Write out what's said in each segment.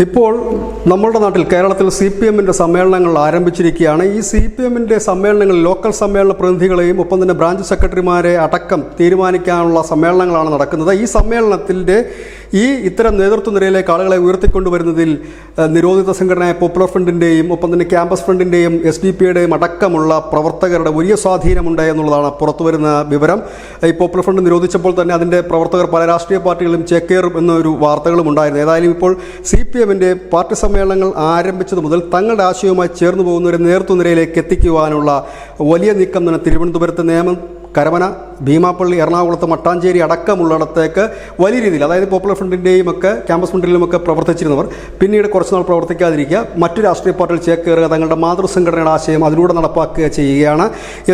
ഇപ്പോൾ നമ്മുടെ നാട്ടിൽ കേരളത്തിൽ CPM-ന്റെ സമ്മേളനങ്ങൾ ആരംഭിച്ചിരിക്കുകയാണ്. ഈ CPM-ന്റെ സമ്മേളനങ്ങളിൽ ലോക്കൽ സമ്മേളന പ്രതിനിധികളെയും ഒപ്പം തന്നെ ബ്രാഞ്ച് സെക്രട്ടറിമാരെ അടക്കം തീരുമാനിക്കാനുള്ള സമ്മേളനങ്ങളാണ് നടക്കുന്നത്. ഈ സമ്മേളനത്തിൻ്റെ ഇത്തരം നേതൃത്വ നിരയിലേക്ക് ആളുകളെ ഉയർത്തിക്കൊണ്ടുവരുന്നതിൽ നിരോധിത സംഘടനയായ പോപ്പുലർ ഫ്രണ്ടിൻ്റെയും ഒപ്പം തന്നെ ക്യാമ്പസ് ഫ്രണ്ടിൻ്റെയും SDP-യുടെയും അടക്കമുള്ള പ്രവർത്തകരുടെ വലിയ സ്വാധീനമുണ്ട് എന്നുള്ളതാണ് പുറത്തുവരുന്ന വിവരം. ഈ പോപ്പുലർ ഫ്രണ്ട് നിരോധിച്ചപ്പോൾ തന്നെ അതിൻ്റെ പ്രവർത്തകർ പല രാഷ്ട്രീയ പാർട്ടികളും ചേക്കേറും എന്നൊരു വാർത്തകളും ഉണ്ടായിരുന്നു. ഏതായാലും ഇപ്പോൾ CPM-ന്റെ പാർട്ടി സമ്മേളനങ്ങൾ ആരംഭിച്ചത് മുതൽ തങ്ങളുടെ ആശയവുമായി ചേർന്ന് പോകുന്ന ഒരു നേതൃത്വ നിരയിലേക്ക് എത്തിക്കുവാനുള്ള വലിയ നീക്കം തന്നെ തിരുവനന്തപുരത്ത് നേമം, കരമന, ഭീമാപ്പള്ളി, എറണാകുളത്ത്, മട്ടാഞ്ചേരി അടക്കമുള്ളിടത്തേക്ക് വലിയ രീതിയിൽ, അതായത് പോപ്പുലർ ഫ്രണ്ടിൻ്റെയും ഒക്കെ ക്യാമ്പസ് ഫ്രണ്ടിലുമൊക്കെ പ്രവർത്തിച്ചിരുന്നവർ പിന്നീട് കുറച്ച് നാൾ പ്രവർത്തിക്കാതിരിക്കുക, മറ്റു രാഷ്ട്രീയ പാർട്ടികൾ ചേക്കേറുക, തങ്ങളുടെ മാതൃസംഘടനയുടെ ആശയം അതിലൂടെ നടപ്പാക്കുക ചെയ്യുകയാണ്.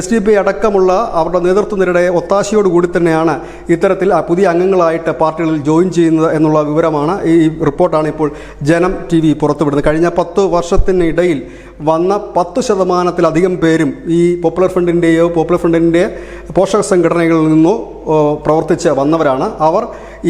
SDP അടക്കമുള്ള അവരുടെ നേതൃത്വ നിരയുടെ ഒത്താശയോടുകൂടി തന്നെയാണ് ഇത്തരത്തിൽ പുതിയ അംഗങ്ങളായിട്ട് പാർട്ടികളിൽ ജോയിൻ ചെയ്യുന്നത് എന്നുള്ള വിവരമാണ്, ഈ റിപ്പോർട്ടാണ് ഇപ്പോൾ ജനം TV പുറത്തുവിടുന്നത്. കഴിഞ്ഞ 10 വർഷത്തിനിടയിൽ വന്ന 10% പേരും ഈ പോപ്പുലർ ഫ്രണ്ടിൻ്റെ പോഷക സംഘടനകളിൽ നിന്നോ പ്രവർത്തിച്ച് വന്നവരാണ്. അവർ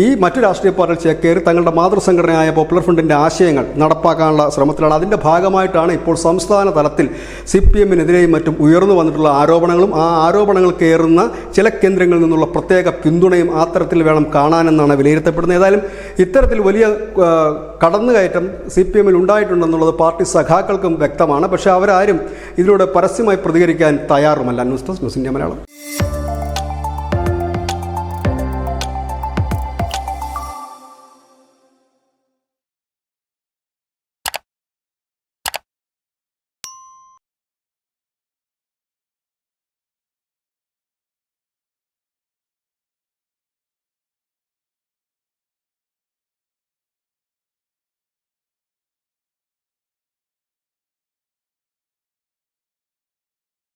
ഈ മറ്റു രാഷ്ട്രീയ പാർട്ടികൾ ചേക്കേറി തങ്ങളുടെ മാതൃസംഘടനയായ പോപ്പുലർ ഫ്രണ്ടിൻ്റെ ആശയങ്ങൾ നടപ്പാക്കാനുള്ള ശ്രമത്തിലാണ്. അതിൻ്റെ ഭാഗമായിട്ടാണ് ഇപ്പോൾ സംസ്ഥാന തലത്തിൽ CPM-നെതിരെയും മറ്റും ഉയർന്നു വന്നിട്ടുള്ള ആരോപണങ്ങളും ആ ആരോപണങ്ങൾ കയറുന്ന ചില കേന്ദ്രങ്ങളിൽ നിന്നുള്ള പ്രത്യേക പിന്തുണയും ആ തരത്തിൽ വേണം കാണാനെന്നാണ് വിലയിരുത്തപ്പെടുന്നത്. ഏതായാലും ഇത്തരത്തിൽ വലിയ കടന്നുകയറ്റം CPM-ൽ ഉണ്ടായിട്ടുണ്ടെന്നുള്ളത് പാർട്ടി സഖാക്കൾക്കും വ്യക്തമാണ്. പക്ഷേ അവരാരും ഇതിലൂടെ പരസ്യമായി പ്രതികരിക്കാൻ തയ്യാറുമല്ല. News desk news India Malayalam.